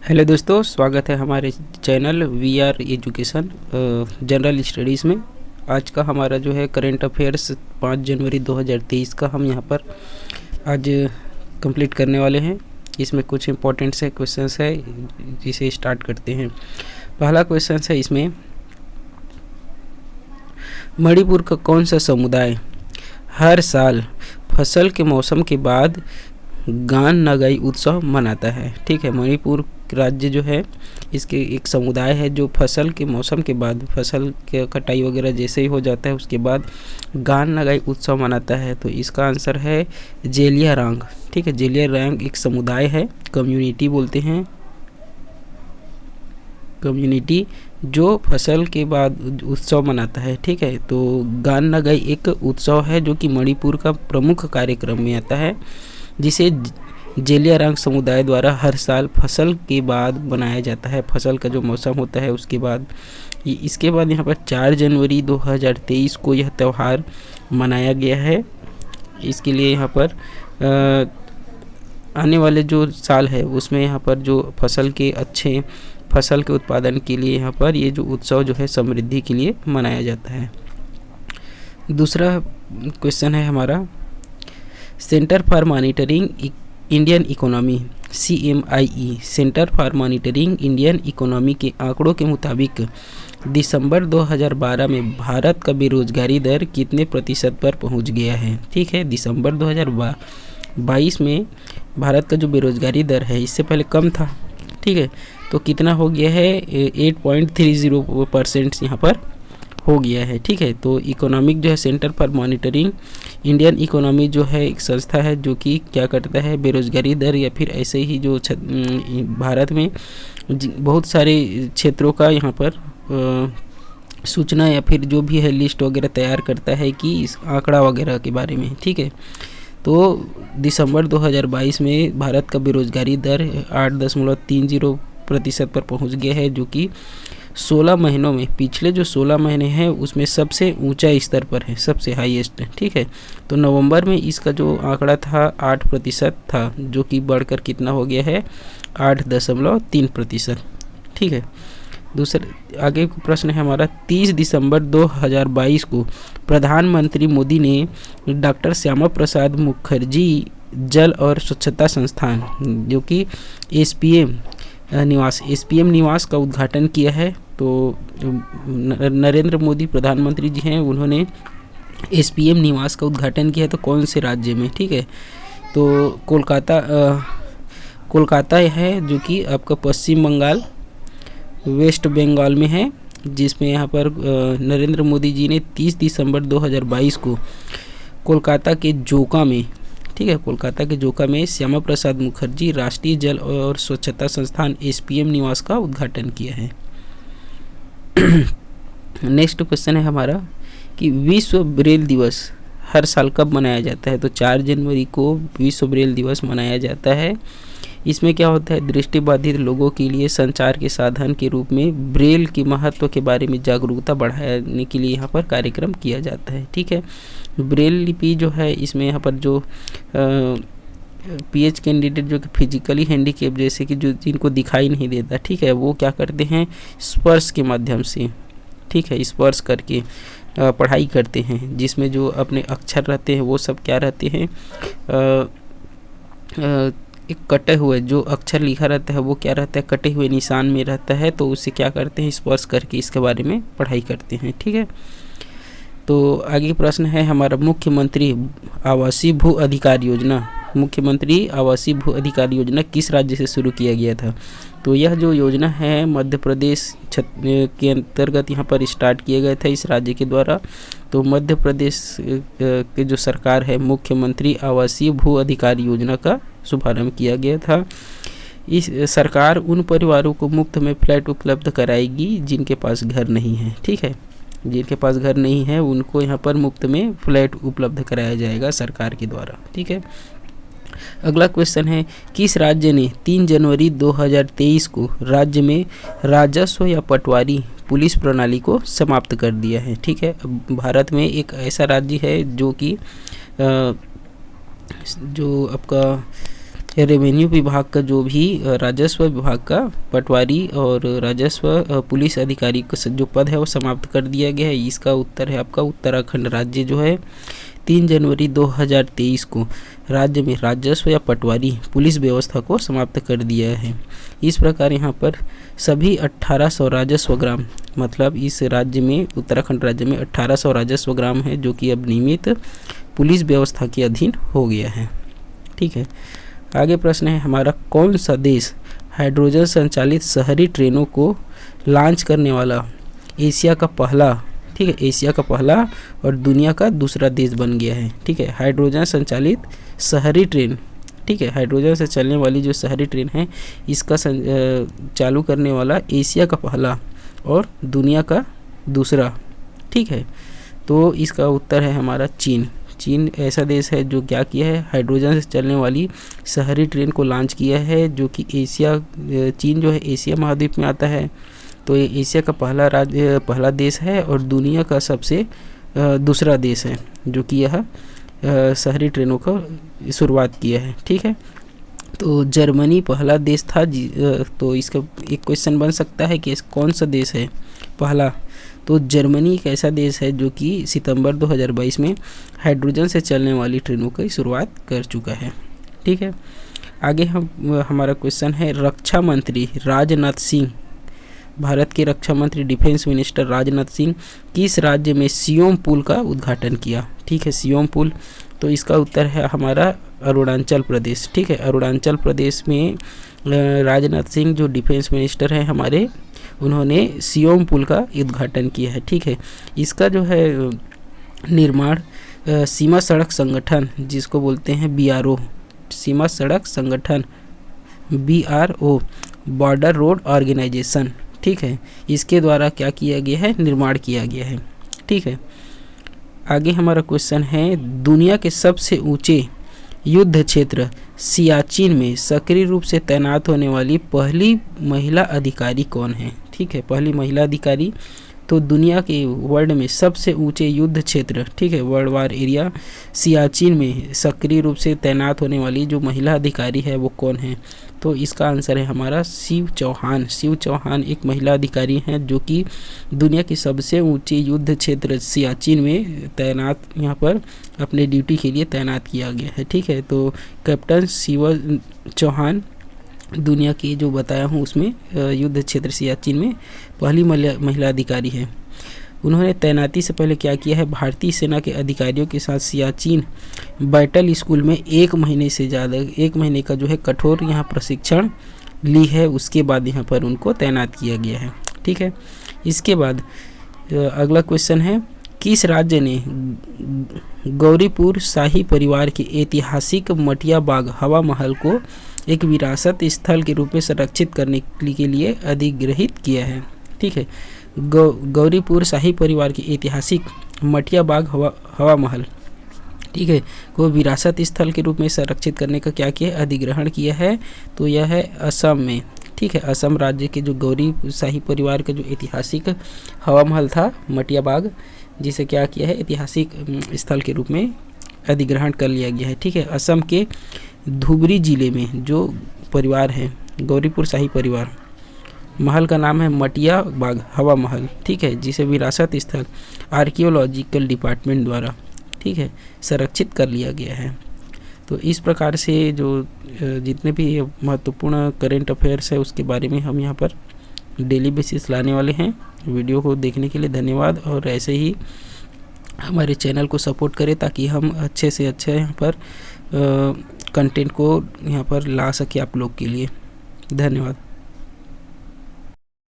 Hello दोस्तों, स्वागत है हमारे channel we are education general studies में। आज का हमारा जो है करंट अफेयर्स 5 जनवरी 2023 का हम यहाँ पर आज कंप्लीट करने वाले हैं। इसमें कुछ इम्पोर्टेंट से क्वेश्चंस है, जिसे स्टार्ट करते हैं। पहला क्वेश्चन है इसमें, मणिपुर का कौन सा समुदाय हर साल फसल के मौसम के बाद गान नगाई उत्सव मनाता है? ठीक है, मणिपुर राज्य जो है इसके एक समुदाय है जो फसल के मौसम के बाद, फसल के कटाई वगैरह जैसे ही हो जाता है उसके बाद गान नगाई उत्सव मनाता है। तो इसका आंसर है जेलियारांग। ठीक है, जेलियारांग एक समुदाय है, कम्युनिटी बोलते हैं, कम्युनिटी जो फसल के बाद उत्सव मनाता है। ठीक है, तो गान नगाई एक उत्सव है जो कि मणिपुर का प्रमुख कार्यक्रम में आता है, जिसे जेलियारांग समुदाय द्वारा हर साल फसल के बाद बनाया जाता है। फसल का जो मौसम होता है उसके बाद। इसके बाद यहाँ पर 4 जनवरी 2023 को यह त्यौहार मनाया गया है। इसके लिए यहाँ पर आने वाले जो साल है उसमें यहाँ पर जो फसल के उत्पादन के लिए यहाँ पर ये जो उत्सव जो है समृद्धि के लिए मनाया जाता है। दूसरा क्वेश्चन है हमारा, centre for monitoring Indian economy CMIE, centre for monitoring Indian economy के आंकड़ों के मुताबिक दिसंबर 2012 में भारत का बेरोजगारी दर कितने प्रतिशत पर पहुंच गया है? ठीक है, दिसंबर 2022 में भारत का जो बेरोजगारी दर है इससे पहले कम था। ठीक है, तो कितना हो गया है? 8.30% यहाँ पर हो गया है। ठीक है, तो इकोनॉमिक जो है centre for monitoring Indian economy जो है एक संस्था है जो कि क्या करता है, बेरोजगारी दर या फिर ऐसे ही जो भारत में बहुत सारे क्षेत्रों का यहाँ पर सूचना या फिर जो भी है लिस्ट वगैरह तैयार करता है कि इस आंकड़ा वगैरह के बारे में। ठीक है, तो दिसंबर 2022 में भारत का बेरोजगारी दर 8.30% पर पहुँच गया है, जो कि 16 महीनों में, पिछले जो 16 महीने हैं उसमें सबसे ऊंचा स्तर पर है, सबसे हाईएस्ट। ठीक है, तो नवंबर में इसका जो आंकड़ा था 8% था, जो कि बढ़कर कितना हो गया है? 8.3%। ठीक है, दूसरा आगे का प्रश्न है हमारा, 30 दिसंबर 2022 को प्रधानमंत्री मोदी ने डॉक्टर श्यामा प्रसाद मुखर्जी जल और स्वच्छता संस्थान, जो कि SPM निवास का उद्घाटन किया है। तो नरेंद्र मोदी प्रधानमंत्री जी हैं, उन्होंने SPM निवास का उद्घाटन किया है। तो कौन से राज्य में? ठीक है, तो कोलकाता है, जो कि आपका पश्चिम बंगाल, वेस्ट बंगाल में है, जिसमें यहाँ पर नरेंद्र मोदी जी ने 30 दिसंबर 2022 को कोलकाता के जोका में, ठीक है, कोलकाता के जोका में श्यामा प्रसाद मुखर्जी राष्ट्रीय जल और स्वच्छता संस्थान SPM निवास का उद्घाटन किया है। नेक्स्ट क्वेश्चन है हमारा कि विश्व ब्रेल दिवस हर साल कब मनाया जाता है? तो 4 जनवरी को विश्व ब्रेल दिवस मनाया जाता है। इसमें क्या होता है, दृष्टिबाधित लोगों के लिए संचार के साधन के रूप में ब्रेल के महत्व के बारे में जागरूकता बढ़ाने के लिए यहाँ पर कार्यक्रम किया जाता है। ठीक है, ब्रेल लिपि जो है इसमें यहाँ पर जो PH कैंडिडेट जो कि फिजिकली हैंडीकेप, जैसे कि जो जिनको दिखाई नहीं देता, ठीक है, वो क्या करते हैं, स्पर्श के माध्यम से, ठीक है, स्पर्श करके पढ़ाई करते हैं, जिसमें जो अपने अक्षर रहते हैं वो सब क्या रहते हैं, एक कटे हुए जो अक्षर लिखा रहता है वो क्या रहता है, कटे हुए निशान में रहता है। तो उसे क्या करते हैं, स्पर्श करके इसके बारे में पढ़ाई करते हैं। ठीक है, तो आगे प्रश्न है हमारा, मुख्यमंत्री आवासीय भू अधिकार योजना, मुख्यमंत्री आवासीय भू अधिकार योजना किस राज्य से शुरू किया गया था? तो यह जो योजना है मध्य प्रदेश के अंतर्गत यहाँ पर स्टार्ट किया गया था इस राज्य के द्वारा। तो मध्य प्रदेश के जो सरकार है, मुख्यमंत्री आवासीय भू अधिकार योजना का शुभारंभ किया गया था। इस सरकार उन परिवारों को मुफ्त में फ्लैट उपलब्ध कराएगी जिनके पास घर नहीं है। ठीक है, जिनके पास घर नहीं है उनको यहाँ पर मुफ्त में फ्लैट उपलब्ध कराया जाएगा सरकार के द्वारा। ठीक है, अगला क्वेश्चन है, किस राज्य ने 3 जनवरी 2023 को राज्य में राजस्व या पटवारी पुलिस प्रणाली को समाप्त कर दिया है? ठीक है, भारत में एक ऐसा राज्य है जो कि जो आपका रेवेन्यू विभाग का जो भी राजस्व विभाग का पटवारी और राजस्व पुलिस अधिकारी का जो पद है वो समाप्त कर दिया गया है। इसका उत्तर है आपका उत्तराखंड राज्य जो है 3 जनवरी 2023 को राज्य में राजस्व या पटवारी पुलिस व्यवस्था को समाप्त कर दिया है। इस प्रकार यहाँ पर सभी 1800 राजस्व ग्राम, मतलब इस राज्य में उत्तराखंड राज्य में 1800 राजस्व ग्राम है जो कि अब नियमित पुलिस व्यवस्था के अधीन हो गया है। ठीक है, आगे प्रश्न है हमारा, कौन सा देश हाइड्रोजन संचालित शहरी ट्रेनों को लॉन्च करने वाला एशिया का पहला, ठीक है, एशिया का पहला और दुनिया का दूसरा देश बन गया है। ठीक है, हाइड्रोजन संचालित शहरी ट्रेन, ठीक है, हाइड्रोजन से चलने वाली जो शहरी ट्रेन है इसका चालू करने वाला एशिया का पहला और दुनिया का दूसरा। ठीक है, तो इसका उत्तर है हमारा चीन। चीन ऐसा देश है जो क्या किया है, हाइड्रोजन से चलने वाली शहरी ट्रेन को लॉन्च किया है, जो कि एशिया, चीन जो है एशिया महाद्वीप में आता है, तो ये एशिया का पहला देश है और दुनिया का सबसे दूसरा देश है जो कि यह शहरी ट्रेनों का शुरुआत किया है। ठीक है, तो जर्मनी पहला देश था। तो इसका एक क्वेश्चन बन सकता है कि कौन सा देश है पहला, तो जर्मनी एक ऐसा देश है जो कि सितंबर 2022 में हाइड्रोजन से चलने वाली ट्रेनों की शुरुआत कर चुका है। ठीक है, आगे हमारा क्वेश्चन है, रक्षा मंत्री राजनाथ सिंह, भारत के रक्षा मंत्री डिफेंस मिनिस्टर राजनाथ सिंह किस राज्य में सियोम पुल का उद्घाटन किया। ठीक है, सियोम पुल, तो इसका उत्तर है हमारा अरुणाचल प्रदेश। ठीक है, अरुणाचल प्रदेश में राजनाथ सिंह जो डिफेंस मिनिस्टर हैं हमारे, उन्होंने सियोम पुल का उद्घाटन किया है। ठीक है, इसका जो है निर्माण सीमा सड़क संगठन, जिसको बोलते हैं BRO, सीमा सड़क संगठन BRO, बॉर्डर रोड ऑर्गेनाइजेशन, ठीक है, इसके द्वारा क्या किया गया है, निर्माण किया गया है। ठीक है, आगे हमारा क्वेश्चन है, दुनिया के सबसे ऊंचे युद्ध क्षेत्र सियाचिन में सक्रिय रूप से तैनात होने वाली पहली महिला अधिकारी कौन है। ठीक है, पहली महिला अधिकारी, तो दुनिया के वर्ल्ड में सबसे ऊंचे युद्ध क्षेत्र, ठीक है, वर्ल्ड वार एरिया सियाचिन में सक्रिय रूप से तैनात होने वाली जो महिला अधिकारी है वो कौन है, तो इसका आंसर है हमारा शिव चौहान। शिव चौहान एक महिला अधिकारी हैं जो कि दुनिया के सबसे ऊंचे युद्ध क्षेत्र सियाचिन में तैनात, यहाँ पर अपने ड्यूटी के लिए तैनात किया गया है। ठीक है, तो कैप्टन शिव चौहान दुनिया की जो बताया हूँ उसमें युद्ध क्षेत्र सियाचिन में पहली महिला अधिकारी है। उन्होंने तैनाती से पहले क्या किया है, भारतीय सेना के अधिकारियों के साथ सियाचिन बैटल स्कूल में 1 महीने से ज़्यादा, 1 महीने का जो है कठोर यहाँ प्रशिक्षण ली है, उसके बाद यहाँ पर उनको तैनात किया गया है। ठीक है, इसके बाद अगला क्वेश्चन है, किस राज्य ने गौरीपुर शाही परिवार के ऐतिहासिक मटिया बाग हवा महल को एक विरासत स्थल के रूप में संरक्षित करने के लिए अधिग्रहित किया है। ठीक है, गौरीपुर शाही परिवार के ऐतिहासिक मटिया बाग हवा महल, ठीक है, को विरासत स्थल के रूप में संरक्षित करने का क्या किया, अधिग्रहण किया है, तो यह है असम में। ठीक है, असम राज्य के जो गौरी शाही परिवार का जो ऐतिहासिक हवा महल था मटिया बाग, जिसे क्या किया है, ऐतिहासिक स्थल के रूप में अधिग्रहण कर लिया गया है। ठीक है, असम के धुबरी जिले में जो परिवार है गौरीपुर शाही परिवार, महल का नाम है मटिया बाग हवा महल। ठीक है, जिसे विरासत स्थल आर्कियोलॉजिकल डिपार्टमेंट द्वारा, ठीक है, संरक्षित कर लिया गया है। तो इस प्रकार से जो जितने भी महत्वपूर्ण करेंट अफेयर्स है उसके बारे में हम यहाँ पर डेली बेसिस लाने वाले हैं। वीडियो को देखने के लिए धन्यवाद, और ऐसे ही हमारे चैनल को सपोर्ट करें ताकि हम अच्छे से अच्छे यहाँ पर कंटेंट को यहाँ पर ला सके आप लोग के लिए। धन्यवाद।